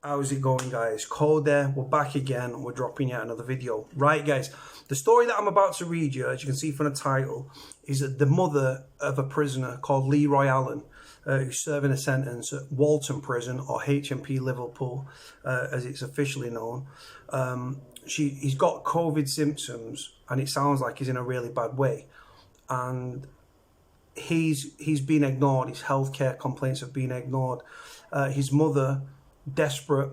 How's it going, guys? Code there. We're back again. We're dropping yet another video. Right, guys, the story that I'm about to read you, as you can see from the title, is that the mother of a prisoner called Leroy Allen, who's serving a sentence at Walton prison, or HMP Liverpool, as it's officially known. He's got COVID symptoms, and it sounds like he's in a really bad way. And he's been ignored. His healthcare complaints have been ignored. His mother, desperate,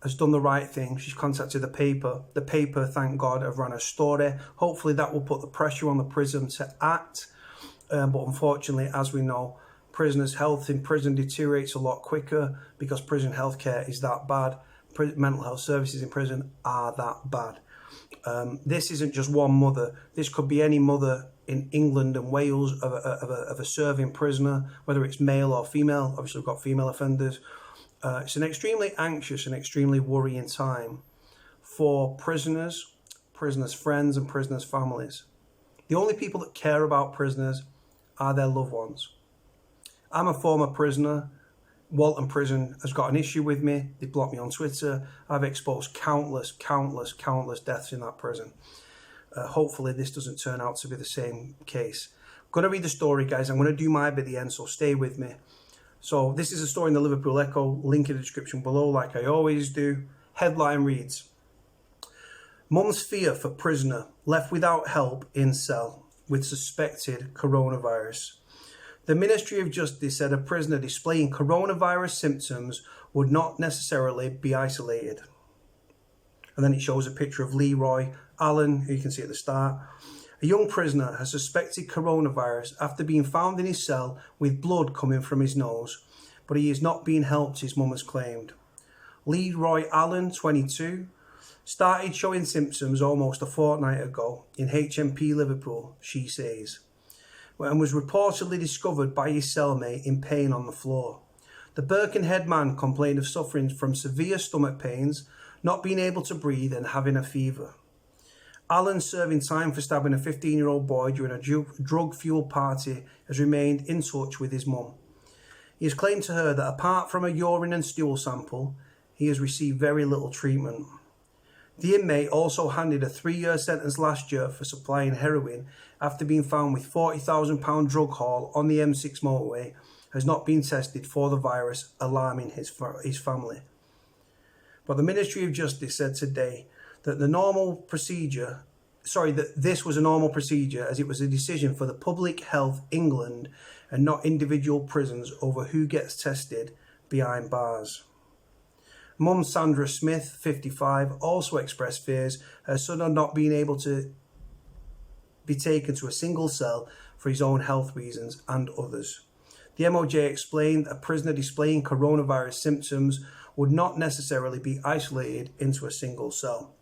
has done the right thing. She's contacted the paper. The paper, thank God, have run a story. Hopefully that will put the pressure on the prison to act. But unfortunately, as we know, prisoners' health in prison deteriorates a lot quicker because prison healthcare is that bad. Mental health services in prison are that bad. This isn't just one mother. This could be any mother in England and Wales of a serving prisoner, whether it's male or female. Obviously, we've got female offenders. It's an extremely anxious and extremely worrying time for prisoners, prisoners' friends and prisoners' families. The only people that care about prisoners are their loved ones. I'm a former prisoner. Walton prison has got an issue with me. They blocked me on Twitter. I've exposed countless deaths in that prison. Hopefully this doesn't turn out to be the same case. I'm going to read the story, guys. I'm going to do my bit at the end, so stay with me. So this is a story in the Liverpool Echo, link in the description below like I always do. Headline reads, Mum's fear for prisoner left without help in cell with suspected coronavirus. The Ministry of Justice said a prisoner displaying coronavirus symptoms would not necessarily be isolated. And then it shows a picture of Leroy Allen, who you can see at the start. A young prisoner has suspected coronavirus after being found in his cell with blood coming from his nose, but he is not being helped, his mum has claimed. Leroy Allen, 22, started showing symptoms almost a fortnight ago in HMP Liverpool, she says, and was reportedly discovered by his cellmate in pain on the floor. The Birkenhead man complained of suffering from severe stomach pains, not being able to breathe and having a fever. Allen, serving time for stabbing a 15-year-old boy during a drug-fueled party, has remained in touch with his mum. He has claimed to her that apart from a urine and stool sample, he has received very little treatment. The inmate also handed a 3-year sentence last year for supplying heroin after being found with £40,000 drug haul on the M6 motorway, has not been tested for the virus, alarming his family. But the Ministry of Justice said today that this was a normal procedure as it was a decision for the Public Health England and not individual prisons over who gets tested behind bars. Mum Sandra Smith, 55, also expressed fears her son had not been able to be taken to a single cell for his own health reasons and others. The MOJ explained a prisoner displaying coronavirus symptoms would not necessarily be isolated into a single cell.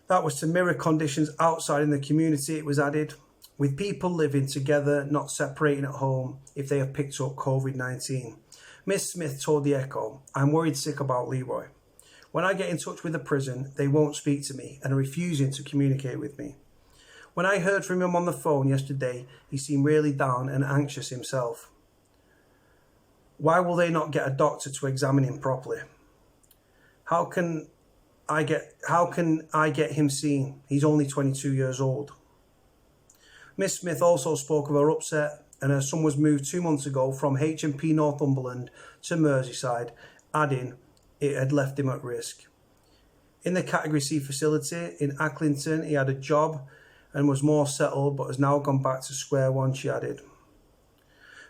That was to mirror conditions outside in the community, it was added, with people living together, not separating at home if they have picked up COVID-19. Miss Smith told the Echo, I'm worried sick about Leroy. When I get in touch with the prison, they won't speak to me and are refusing to communicate with me. When I heard from him on the phone yesterday, he seemed really down and anxious himself. Why will they not get a doctor to examine him properly? How can I get him seen? He's only 22 years old. Miss Smith also spoke of her upset, and her son was moved 2 months ago from HMP Northumberland to Merseyside, adding it had left him at risk. In the Category C facility in Acklington, he had a job and was more settled, but has now gone back to square one, she added.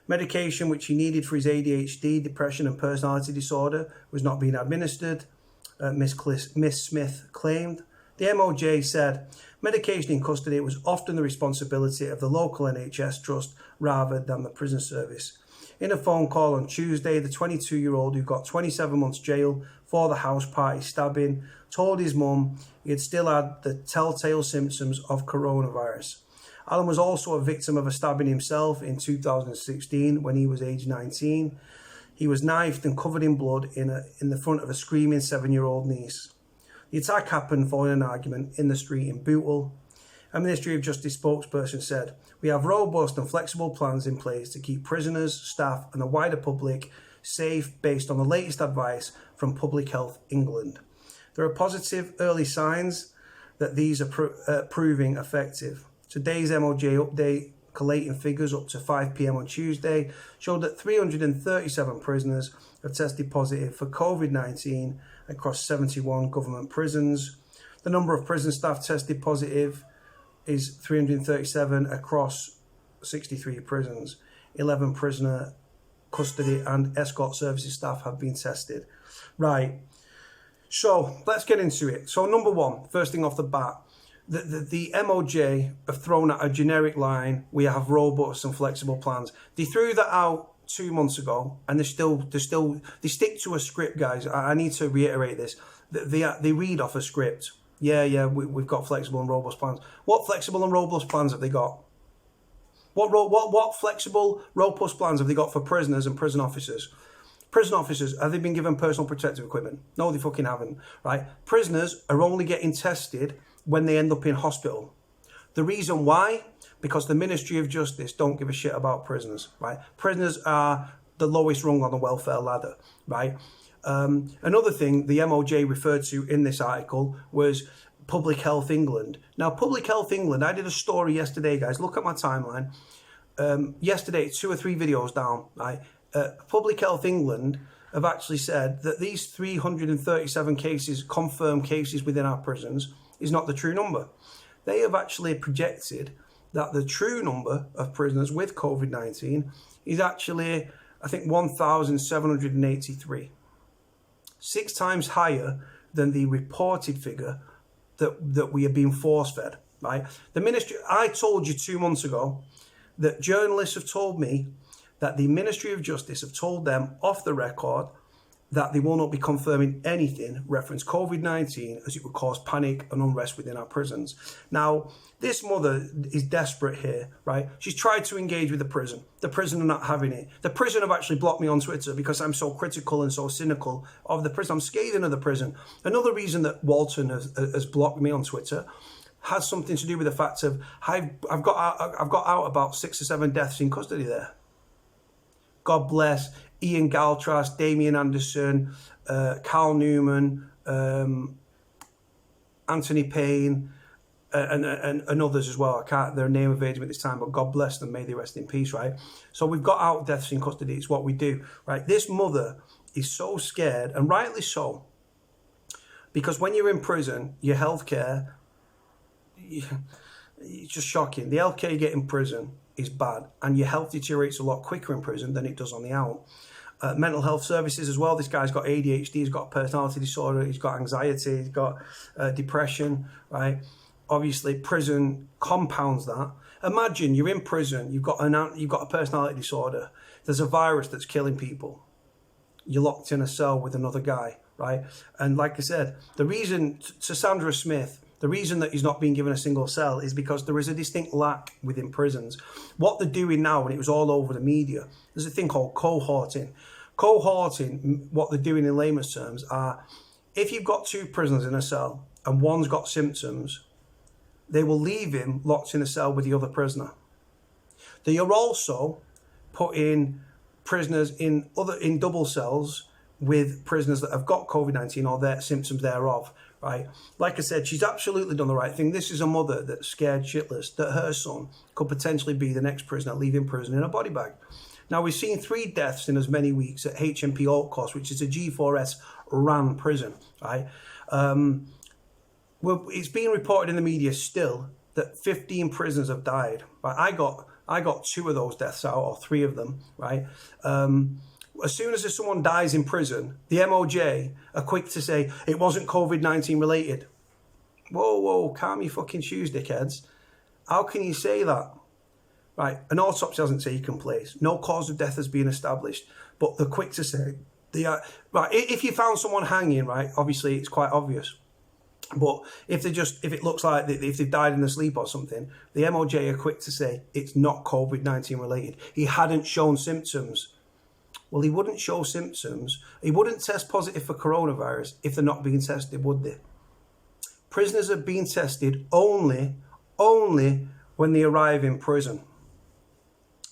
Medication which he needed for his ADHD, depression and personality disorder was not being administered, Miss Smith claimed. The MOJ said medication in custody was often the responsibility of the local NHS trust rather than the prison service. In a phone call on Tuesday, the 22-year-old who got 27 months jail for the house party stabbing told his mum he had still had the telltale symptoms of coronavirus. Allen was also a victim of a stabbing himself in 2016 when he was age 19. He was knifed and covered in blood in the front of a screaming 7-year-old niece. The attack happened following an argument in the street in Bootle. A Ministry of Justice spokesperson said, we have robust and flexible plans in place to keep prisoners, staff and the wider public safe based on the latest advice from Public Health England. There are positive early signs that these are proving effective. Today's MOJ update, collating figures up to 5 p.m. on Tuesday, showed that 337 prisoners have tested positive for COVID-19 across 71 government prisons. The number of prison staff tested positive is 337 across 63 prisons. 11 prisoner custody and escort services staff have been tested. Right, so let's get into it. So number one, first thing off the bat, the MOJ have thrown out a generic line. We have robust and flexible plans. They threw that out 2 months ago, and they stick to a script, guys. I need to reiterate this. They read off a script. Yeah, we've got flexible and robust plans. What flexible and robust plans have they got? What flexible, robust plans have they got for prisoners and prison officers? Prison officers, have they been given personal protective equipment? No, they fucking haven't, right? Prisoners are only getting tested when they end up in hospital. The reason why? Because the Ministry of Justice don't give a shit about prisoners, right? Prisoners are the lowest rung on the welfare ladder, right? Another thing the MOJ referred to in this article was Public Health England. Now, Public Health England, I did a story yesterday, guys. Look at my timeline. Yesterday, 2 or 3 videos down, right? Public Health England have actually said that these 337 cases, confirmed cases within our prisons, is not the true number. They have actually projected that the true number of prisoners with COVID-19 is actually, I think, 1,783. 6 times higher than the reported figure that we are being force-fed, right? The ministry, I told you 2 months ago that journalists have told me that the Ministry of Justice have told them off the record that they will not be confirming anything reference COVID-19 as it would cause panic and unrest within our prisons. Now, this mother is desperate here, right? She's tried to engage with the prison. The prison are not having it. The prison have actually blocked me on Twitter because I'm so critical and so cynical of the prison. I'm scathing of the prison. Another reason that Walton has blocked me on Twitter has something to do with the fact of I've got out about 6 or 7 deaths in custody there. God bless Ian Galtras, Damien Anderson, Carl Newman, Anthony Payne, and others as well. I can't, their name evades me at this time, but God bless them. May they rest in peace, right? So we've got out deaths in custody. It's what we do, right? This mother is so scared, and rightly so, because when you're in prison, your healthcare, it's just shocking. The healthcare you get in prison is bad, and your health deteriorates a lot quicker in prison than it does on the out. Mental health services as well. This guy's got ADHD, he's got personality disorder, he's got anxiety, he's got depression, right? Obviously, prison compounds that. Imagine you're in prison, you've got a personality disorder, there's a virus that's killing people. You're locked in a cell with another guy, right? And like I said, the reason, to Sandra Smith, the reason that he's not being given a single cell is because there is a distinct lack within prisons. What they're doing now, and it was all over the media, there's a thing called cohorting. Cohorting, what they're doing in layman's terms, are if you've got 2 prisoners in a cell and one's got symptoms, they will leave him locked in a cell with the other prisoner. They are also putting prisoners in double cells with prisoners that have got COVID-19 or their symptoms thereof, right? Like I said, she's absolutely done the right thing. This is a mother that's scared shitless that her son could potentially be the next prisoner leaving prison in a body bag. Now, we've seen 3 deaths in as many weeks at HMP Liverpool, which is a G4S ran prison, right? Well, it's being reported in the media still that 15 prisoners have died. Right? I got 2 of those deaths out, or 3 of them, right? As soon as someone dies in prison, the MOJ are quick to say it wasn't COVID-19 related. Whoa, calm your fucking shoes, dickheads. How can you say that? Right, an autopsy hasn't taken place. No cause of death has been established. But they're quick to say, right, if you found someone hanging, right, obviously it's quite obvious. But if it looks like if they've died in their sleep or something, the MOJ are quick to say it's not COVID-19 related. He hadn't shown symptoms. Well, he wouldn't show symptoms. He wouldn't test positive for coronavirus if they're not being tested, would they? Prisoners are being tested only when they arrive in prison.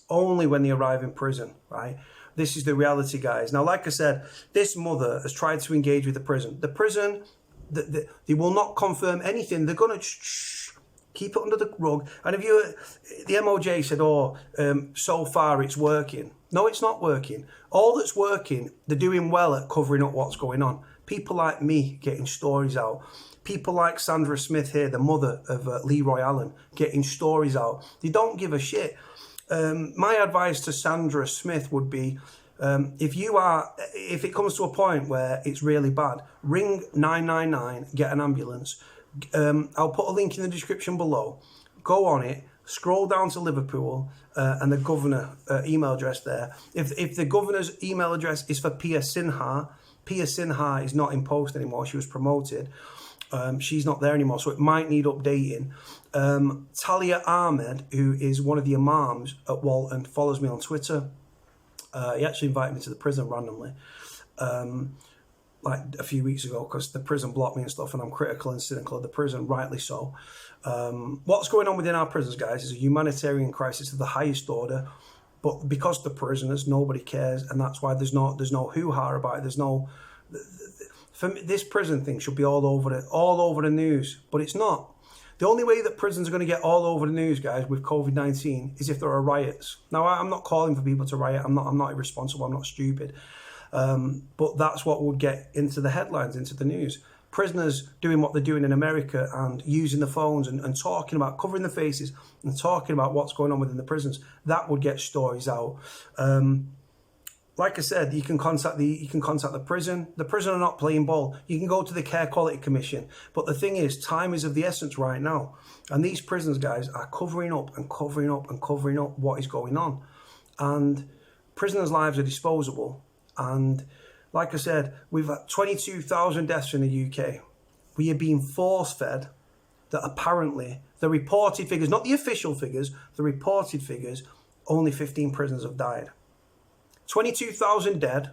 Only when they arrive in prison, right? This is the reality, guys. Now, like I said, this mother has tried to engage with the prison. The prison, they will not confirm anything. They're going to keep it under the rug. And if you, the MOJ said, oh, so far it's working. No, it's not working. All that's working, they're doing well at covering up what's going on. People like me getting stories out. People like Sandra Smith here, the mother of Leroy Allen, getting stories out. They don't give a shit. My advice to Sandra Smith would be, if it comes to a point where it's really bad, ring 999, get an ambulance. I'll put a link in the description below. Go on it, scroll down to Liverpool and the governor email address there. If the governor's email address is for Pia Sinha is not in post anymore. She was promoted. She's not there anymore, so it might need updating. Talia Ahmed, who is one of the imams at Walton, follows me on Twitter. He actually invited me to the prison randomly, like a few weeks ago, because the prison blocked me and stuff, and I'm critical and cynical of the prison, rightly so. What's going on within our prisons, guys, is a humanitarian crisis of the highest order. But because the prisoners, nobody cares, and that's why there's no hoo-ha about it. There's no. For me, this prison thing should be all over the news, but it's not. The only way that prisons are going to get all over the news, guys, with COVID-19 is if there are riots. Now, I'm not calling for people to riot. I'm not irresponsible. I'm not stupid. But that's what would get into the headlines, into the news. Prisoners doing what they're doing in America and using the phones and talking about, covering the faces and talking about what's going on within the prisons. That would get stories out. Like I said, you can contact the prison. The prison are not playing ball. You can go to the Care Quality Commission. But the thing is, time is of the essence right now. And these prisons, guys, are covering up and covering up and covering up what is going on. And prisoners' lives are disposable. And like I said, we've had 22,000 deaths in the UK. We are being force-fed that apparently the reported figures, not the official figures, the reported figures, only 15 prisoners have died. 22,000 dead,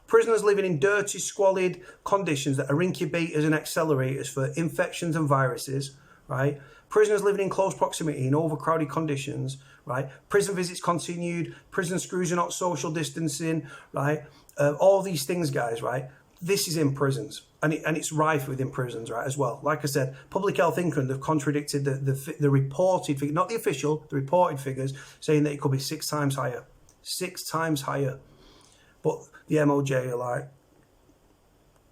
prisoners living in dirty, squalid conditions that are incubators and accelerators for infections and viruses, right? Prisoners living in close proximity in overcrowded conditions, right? Prison visits continued, prison screws are not social distancing, right? All these things, guys, right? This is in prisons, and it's rife within prisons, right, as well. Like I said, Public Health England have contradicted the reported figure, not the official, the reported figures, saying that it could be 6 times higher. 6 times higher. But the MOJ are like,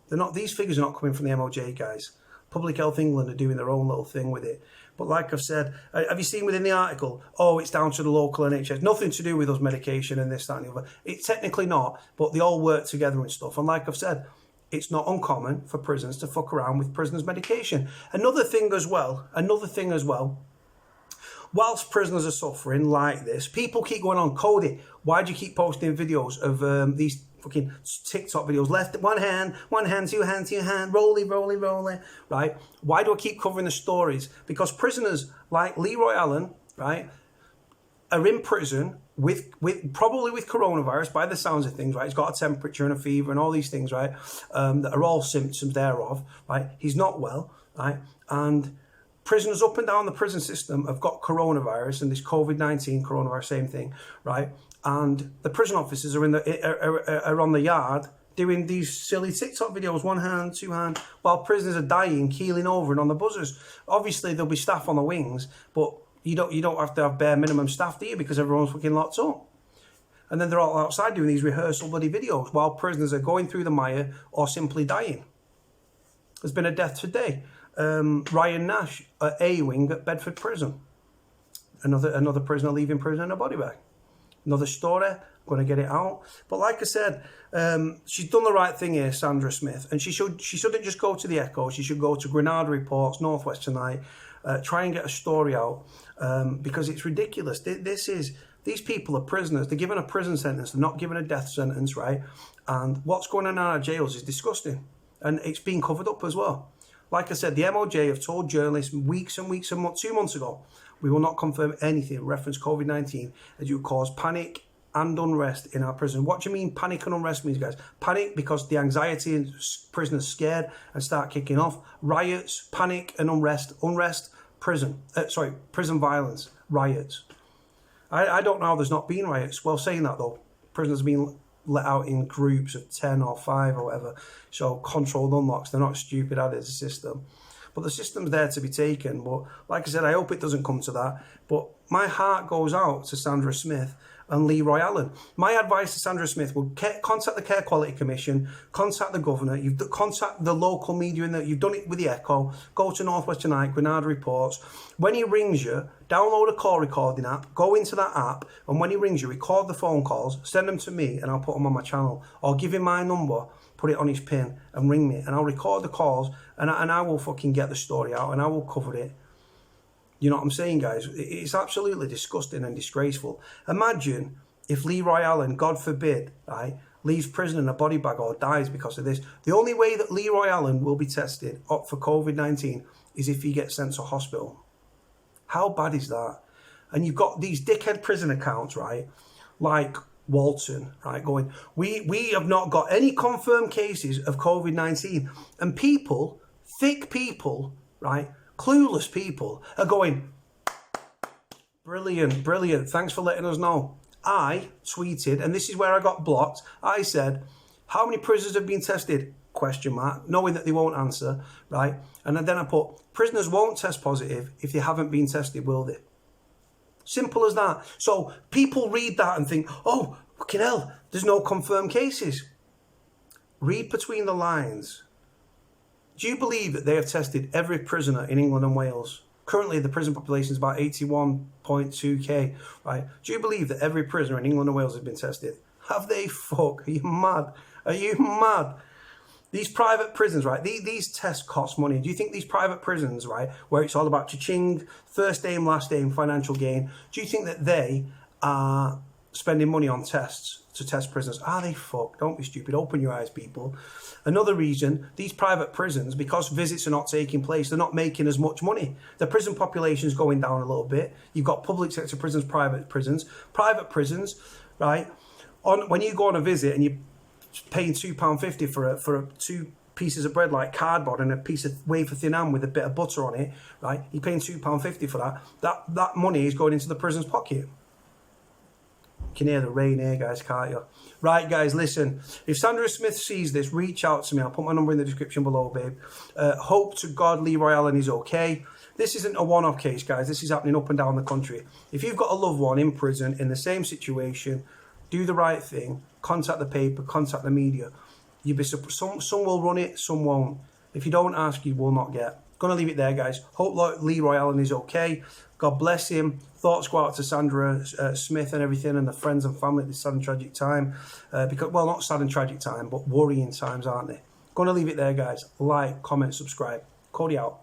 they're not, these figures are not coming from the MOJ, guys. Public Health England are doing their own little thing with it. But like I've said, have you seen within the article, oh, it's down to the local NHS. Nothing to do with us medication and this, that and the other. It's technically not, but they all work together and stuff. And like I've said, it's not uncommon for prisons to fuck around with prisoners' medication. Another thing as well, whilst prisoners are suffering like this, people keep going on, Cody, why do you keep posting videos of these fucking TikTok videos? Left, one hand, two hand, rolly, right? Why do I keep covering the stories? Because prisoners like Leroy Allen, right, are in prison with probably with coronavirus by the sounds of things, right? He's got a temperature and a fever and all these things, right? That are all symptoms thereof, right? He's not well, right? And prisoners up and down the prison system have got coronavirus and this COVID-19 coronavirus, same thing, right? And the prison officers are are on the yard doing these silly TikTok videos, one hand, two hand, while prisoners are dying, keeling over and on the buzzers. Obviously, there'll be staff on the wings, but you don't have to have bare minimum staff, do you? Because everyone's fucking locked up. And then they're all outside doing these rehearsal bloody videos while prisoners are going through the mire or simply dying. There's been a death today. Ryan Nash at A Wing at Bedford Prison. Another prisoner leaving prison in a body bag. Another story, going to get it out. But like I said, she's done the right thing here, Sandra Smith, and she shouldn't just go to the Echo. She should go to Granada Reports, Northwest Tonight, try and get a story out, because it's ridiculous. These people are prisoners. They're given a prison sentence. They're not given a death sentence, right? And what's going on in our jails is disgusting, and it's being covered up as well. Like I said, the MOJ have told journalists weeks and weeks and months, 2 months ago, we will not confirm anything reference COVID-19 as you cause panic and unrest in our prison. What do you mean panic and unrest means, guys? Panic because the anxiety and prisoners scared and start kicking off. Riots, panic and unrest, prison violence, riots. I don't know how there's not been riots. Well, saying that though, prisoners being let out in groups of 10 or 5 or whatever. So controlled unlocks. They're not stupid, are they, as a system? But the system's there to be taken. But like I said, I hope it doesn't come to that. But my heart goes out to Sandra Smith and Leroy Allen. My advice to Sandra Smith would contact the Care Quality Commission, contact the governor, contact the local media, you've done it with the Echo, go to North West Tonight, Granada Reports. When he rings you, download a call recording app, go into that app, and when he rings you, record the phone calls, send them to me, and I'll put them on my channel. Or give him my number, put it on his pin, and ring me, and I'll record the calls, and I will fucking get the story out, and I will cover it. You know what I'm saying, guys? It's absolutely disgusting and disgraceful. Imagine if Leroy Allen, God forbid, right, leaves prison in a body bag or dies because of this. The only way that Leroy Allen will be tested up for COVID-19 is if he gets sent to hospital. How bad is that? And you've got these dickhead prison accounts, right, like Walton, right, going, we have not got any confirmed cases of COVID-19. And people, thick people, right, clueless people are going, brilliant, brilliant, thanks for letting us know. I tweeted, and this is where I got blocked, I said, how many prisoners have been tested? Question mark, knowing that they won't answer, right? And then I put, prisoners won't test positive if they haven't been tested, will they? Simple as that. So people read that and think, oh, fucking hell, there's no confirmed cases. Read between the lines. Do you believe that they have tested every prisoner in England and Wales? Currently, the prison population is about 81.2k, right? Do you believe that every prisoner in England and Wales has been tested? Have they fuck? Are you mad? Are you mad? These private prisons, right? These tests cost money. Do you think these private prisons, right, where it's all about cha-ching, first aim, last aim, financial gain, do you think that they are spending money on tests to test prisoners? Are they fuck? Don't be stupid. Open your eyes, people. Another reason, these private prisons, because visits are not taking place, they're not making as much money. The prison population is going down a little bit. You've got public sector prisons, private prisons. Private prisons, right? When you go on a visit and you're paying £2.50 for 2 pieces of bread like cardboard and a piece of wafer thin ham with a bit of butter on it, right? You're paying £2.50 for that. That money is going into the prison's pocket. You can hear the rain here, guys, can't you? Right, guys, listen. If Sandra Smith sees this, reach out to me. I'll put my number in the description below, babe. Hope to God Leroy Allen is okay. This isn't a one-off case, guys. This is happening up and down the country. If you've got a loved one in prison in the same situation, do the right thing. Contact the paper, contact the media. You'll be some will run it, some won't. If you don't ask, you will not get. Gonna leave it there, guys. Hope Leroy Allen is okay. God bless him. Thoughts go out to Sandra Smith and everything, and the friends and family at this sad and tragic time. Because, well, not sad and tragic time, but worrying times, aren't they? Gonna leave it there, guys. Like, comment, subscribe. Cody out.